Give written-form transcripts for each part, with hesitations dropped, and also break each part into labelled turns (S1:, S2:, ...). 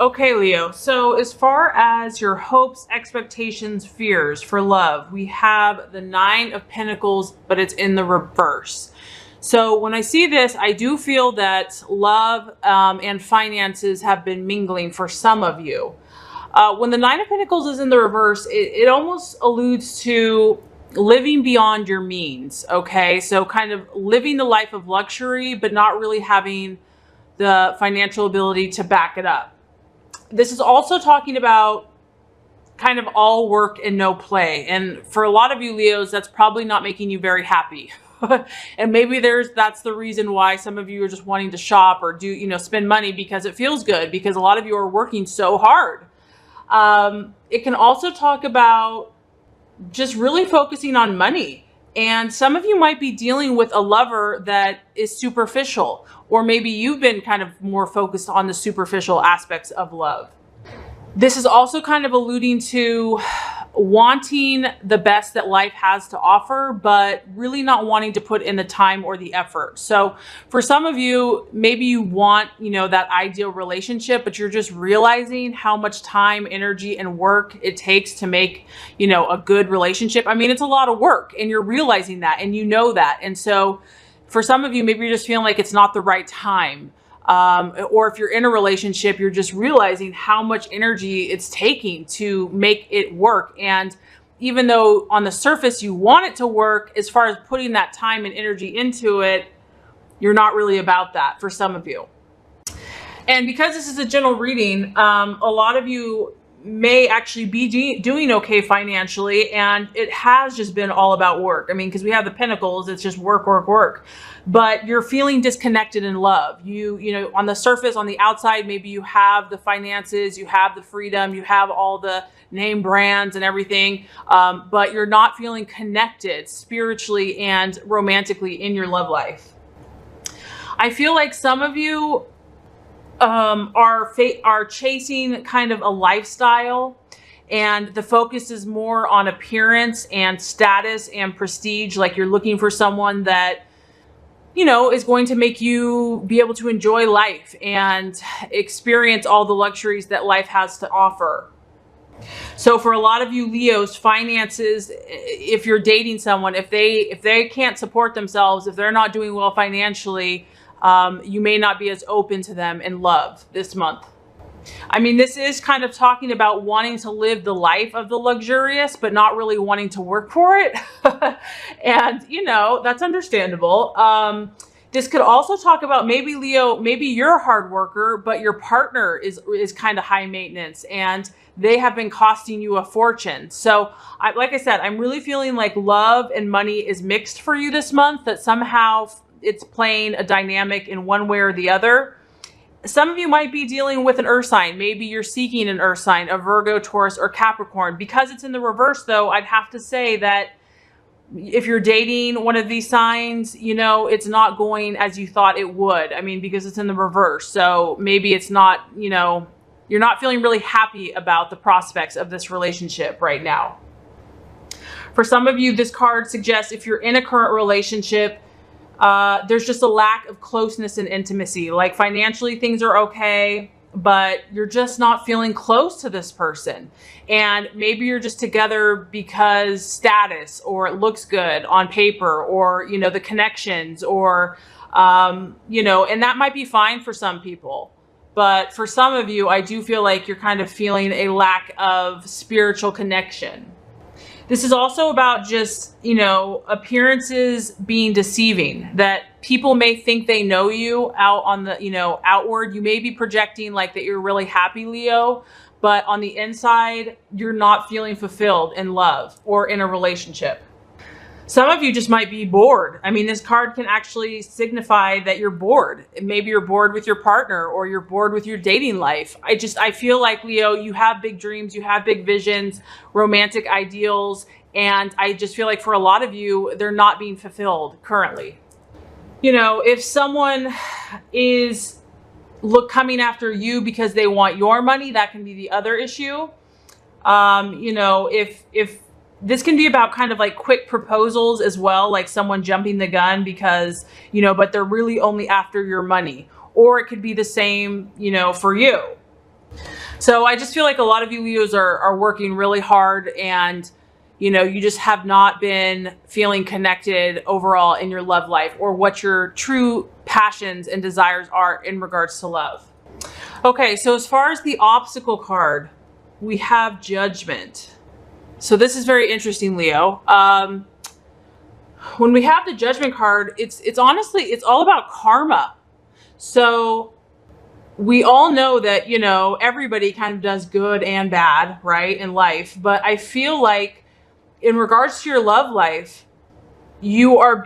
S1: Okay, Leo. So as far as your hopes, expectations, fears for love, we have the Nine of Pentacles, but it's in the reverse. So when I see this, I do feel that love and finances have been mingling for some of you. When the Nine of Pentacles is in the reverse, it almost alludes to living beyond your means. Okay, so kind of living the life of luxury, but not really having the financial ability to back it up. This is also talking about kind of all work and no play. And for a lot of you Leos, that's probably not making you very happy. And maybe that's the reason why some of you are just wanting to shop or do, spend money because it feels good, because a lot of you are working so hard. It can also talk about just really focusing on money. And some of you might be dealing with a lover that is superficial, or maybe you've been kind of more focused on the superficial aspects of love. This is also kind of alluding to wanting the best that life has to offer, but really not wanting to put in the time or the effort. So for some of you, maybe you want, that ideal relationship, but you're just realizing how much time, energy, and work it takes to make, a good relationship. I mean, it's a lot of work, and you're realizing that, and you know that. And so for some of you, maybe you're just feeling like it's not the right time. Or if you're in a relationship, you're just realizing how much energy it's taking to make it work. And even though on the surface you want it to work, as far as putting that time and energy into it, you're not really about that for some of you. And because this is a general reading, a lot of you may actually be doing okay financially, and it has just been all about work. I mean, because we have the Pentacles, it's just work, work, work. But you're feeling disconnected in love. You on the surface, on the outside, maybe you have the finances, you have the freedom, you have all the name brands and everything, but you're not feeling connected spiritually and romantically in your love life. I feel like some of you are chasing kind of a lifestyle, and the focus is more on appearance and status and prestige. Like you're looking for someone that is going to make you be able to enjoy life and experience all the luxuries that life has to offer. So for a lot of you Leos, finances, if you're dating someone, if they can't support themselves, if they're not doing well financially, you may not be as open to them in love this month. I mean, this is kind of talking about wanting to live the life of the luxurious, but not really wanting to work for it. And, that's understandable. This could also talk about maybe Leo, maybe you're a hard worker, but your partner is kind of high maintenance and they have been costing you a fortune. So like I said, I'm really feeling like love and money is mixed for you this month, that somehow it's playing a dynamic in one way or the other. Some of you might be dealing with an earth sign. Maybe you're seeking an earth sign, a Virgo, Taurus, or Capricorn. Because it's in the reverse though, I'd have to say that if you're dating one of these signs, it's not going as you thought it would. I mean, because it's in the reverse. So maybe it's not, you're not feeling really happy about the prospects of this relationship right now. For some of you, this card suggests if you're in a current relationship, there's just a lack of closeness and intimacy. Like financially things are okay, but you're just not feeling close to this person. And maybe you're just together because status, or it looks good on paper, or, the connections, or, and that might be fine for some people. But for some of you, I do feel like you're kind of feeling a lack of spiritual connection. This is also about just, appearances being deceiving, that people may think they know you out on the, outward. You may be projecting like that you're really happy, Leo, but on the inside, you're not feeling fulfilled in love or in a relationship. Some of you just might be bored. I mean, this card can actually signify that you're bored. Maybe you're bored with your partner, or you're bored with your dating life. I feel like, Leo, you have big dreams, you have big visions, romantic ideals, and I just feel like for a lot of you, they're not being fulfilled currently. If someone is coming after you because they want your money, that can be the other issue. If this can be about kind of like quick proposals as well, like someone jumping the gun because, but they're really only after your money. Or it could be the same, for you. So I just feel like a lot of you Leos are working really hard, and you just have not been feeling connected overall in your love life, or what your true passions and desires are in regards to love. Okay, so as far as the obstacle card, we have Judgment. So this is very interesting, Leo. When we have the Judgment card, it's honestly, it's all about karma. So we all know that, everybody kind of does good and bad, right, in life. But I feel like in regards to your love life, you are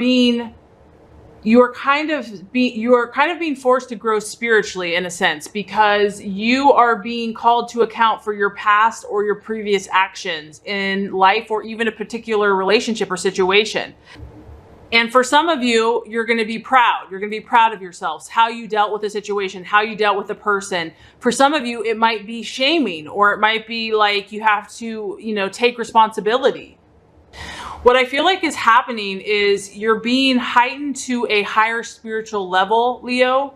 S1: kind of being forced to grow spiritually, in a sense, because you are being called to account for your past or your previous actions in life, or even a particular relationship or situation. And for some of you, you're going to be proud. You're going to be proud of yourselves, how you dealt with a situation, how you dealt with a person. For some of you, it might be shaming, or it might be like you have to, take responsibility. What I feel like is happening is you're being heightened to a higher spiritual level, Leo.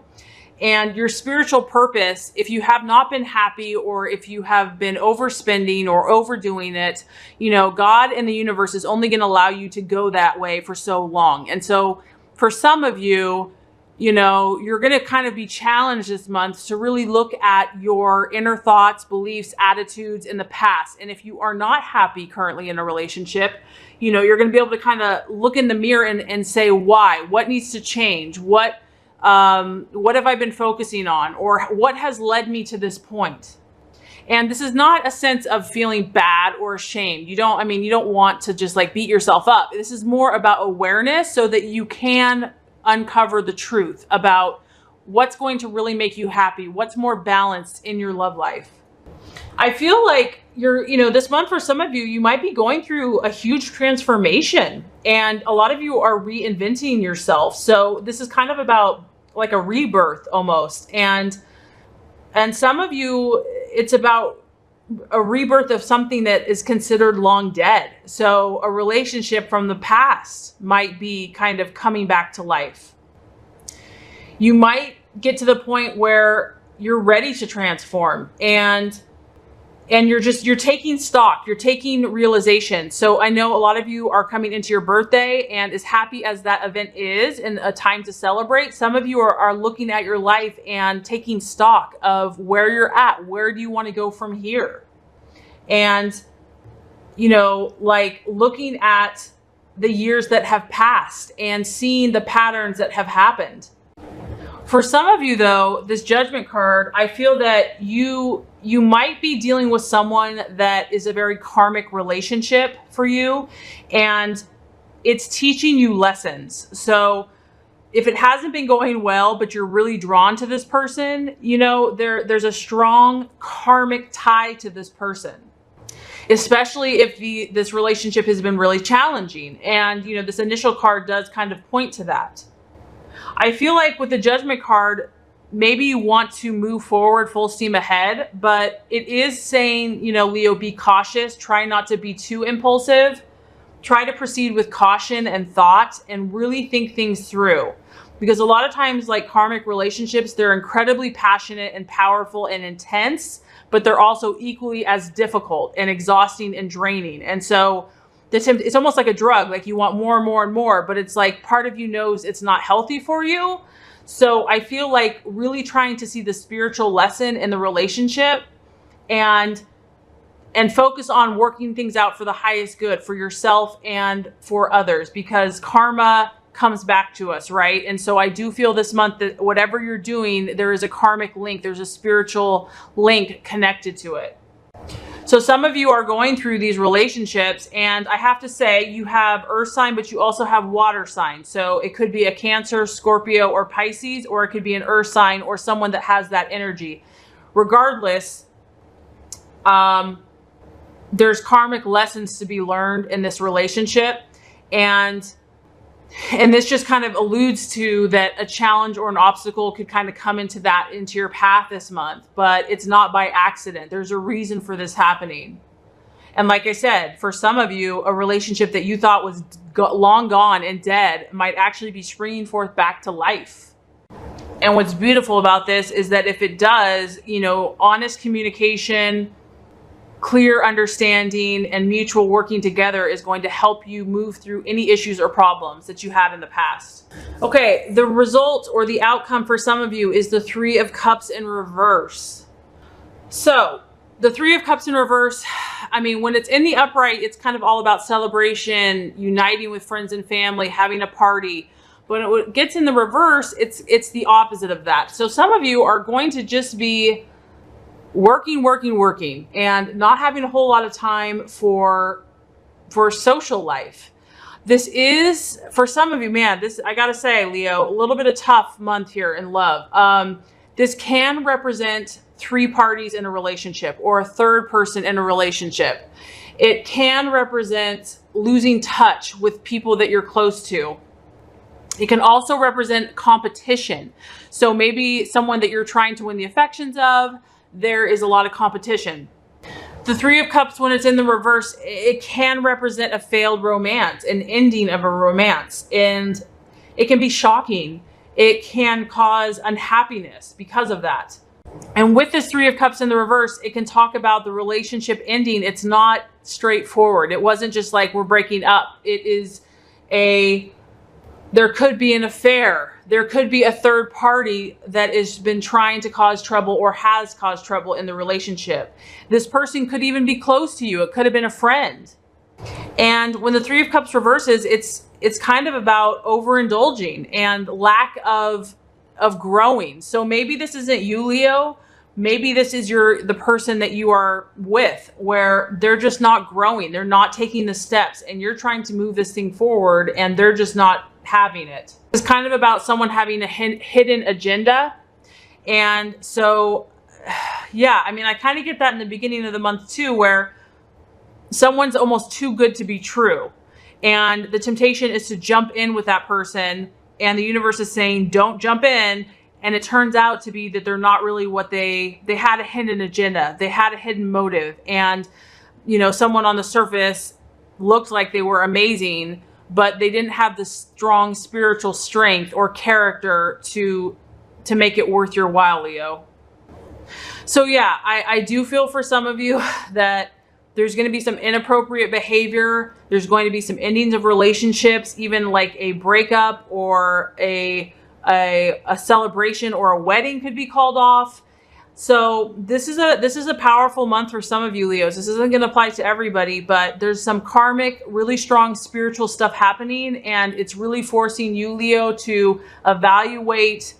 S1: And your spiritual purpose, if you have not been happy, or if you have been overspending or overdoing it, God and the universe is only going to allow you to go that way for so long. And so for some of you, you're going to kind of be challenged this month to really look at your inner thoughts, beliefs, attitudes in the past. And if you are not happy currently in a relationship, you're going to be able to kind of look in the mirror and say, why? What needs to change? What have I been focusing on, or what has led me to this point? And this is not a sense of feeling bad or ashamed. You don't want to just like beat yourself up. This is more about awareness, so that you can uncover the truth about what's going to really make you happy, what's more balanced in your love life. I feel like this month for some of you, you might be going through a huge transformation, and a lot of you are reinventing yourself. So this is kind of about like a rebirth almost. And some of you, it's about a rebirth of something that is considered long dead. So a relationship from the past might be kind of coming back to life. You might get to the point where you're ready to transform, and you're taking stock, you're taking realization. So I know a lot of you are coming into your birthday, and as happy as that event is and a time to celebrate, some of you are looking at your life and taking stock of where you're at. Where do you want to go from here? And, like looking at the years that have passed and seeing the patterns that have happened. For some of you though, this Judgment card, I feel that you might be dealing with someone that is a very karmic relationship for you, and it's teaching you lessons. So if it hasn't been going well, but you're really drawn to this person, there's a strong karmic tie to this person, especially if this relationship has been really challenging. And, this initial card does kind of point to that. I feel like with the Judgment card, maybe you want to move forward full steam ahead, but it is saying, Leo, be cautious. Try not to be too impulsive. Try to proceed with caution and thought, and really think things through. Because a lot of times, like karmic relationships, they're incredibly passionate and powerful and intense, but they're also equally as difficult and exhausting and draining. And so it's almost like a drug. Like you want more and more and more, but it's like part of you knows it's not healthy for you. So I feel like really trying to see the spiritual lesson in the relationship, and focus on working things out for the highest good for yourself and for others, because karma comes back to us, right? And so I do feel this month that whatever you're doing, there is a karmic link. There's a spiritual link connected to it. So some of you are going through these relationships, and I have to say you have earth sign, but you also have water sign. So it could be a Cancer, Scorpio, or Pisces, or it could be an earth sign or someone that has that energy. Regardless, there's karmic lessons to be learned in this relationship. And this just kind of alludes to that a challenge or an obstacle could kind of come into your path this month, but it's not by accident. There's a reason for this happening. And like I said, for some of you, a relationship that you thought was long gone and dead might actually be springing forth back to life. And what's beautiful about this is that if it does, you know, honest communication, clear understanding, and mutual working together is going to help you move through any issues or problems that you had in the past. Okay, the result or the outcome for some of you is the Three of Cups in reverse. So the Three of Cups in reverse, I mean, when it's in the upright, it's kind of all about celebration, uniting with friends and family, having a party. When it gets in the reverse, it's the opposite of that. So some of you are going to just be working, and not having a whole lot of time for social life. This is, for some of you, man, this, I gotta say, Leo, a little bit of tough month here in love. This can represent three parties in a relationship or a third person in a relationship. It can represent losing touch with people that you're close to. It can also represent competition. So maybe someone that you're trying to win the affections of, there is a lot of competition. The Three of Cups, when it's in the reverse, it can represent a failed romance, an ending of a romance. And it can be shocking. It can cause unhappiness because of that. And with this Three of Cups in the reverse, it can talk about the relationship ending. It's not straightforward. It wasn't just like we're breaking up. It is there could be an affair. There could be a third party that has been trying to cause trouble or has caused trouble in the relationship. This person could even be close to you. It could have been a friend. And when the Three of Cups reverses, it's kind of about overindulging and lack of growing. So maybe this isn't you, Leo. Maybe this is the person that you are with, where they're just not growing. They're not taking the steps, and you're trying to move this thing forward and they're just not having it. It's kind of about someone having a hidden agenda. And so, yeah, I mean, I kind of get that in the beginning of the month too, where someone's almost too good to be true. And the temptation is to jump in with that person, and the universe is saying, don't jump in. And it turns out to be that they're not really what they had a hidden agenda. They had a hidden motive. And, you know, someone on the surface looked like they were amazing, but they didn't have the strong spiritual strength or character to make it worth your while, Leo. So yeah, I do feel for some of you that there's going to be some inappropriate behavior. There's going to be some endings of relationships, even like a breakup or a celebration or a wedding could be called off. So this is a powerful month for some of you, Leos. This isn't going to apply to everybody, but there's some karmic, really strong spiritual stuff happening, and it's really forcing you, Leo, to evaluate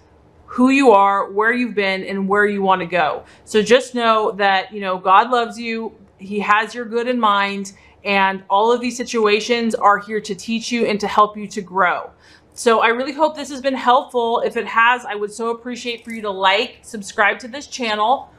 S1: who you are, where you've been, and where you want to go. So just know that, you know, God loves you. He has your good in mind, and all of these situations are here to teach you and to help you to grow. So I really hope this has been helpful. If it has, I would so appreciate for you to like, subscribe to this channel.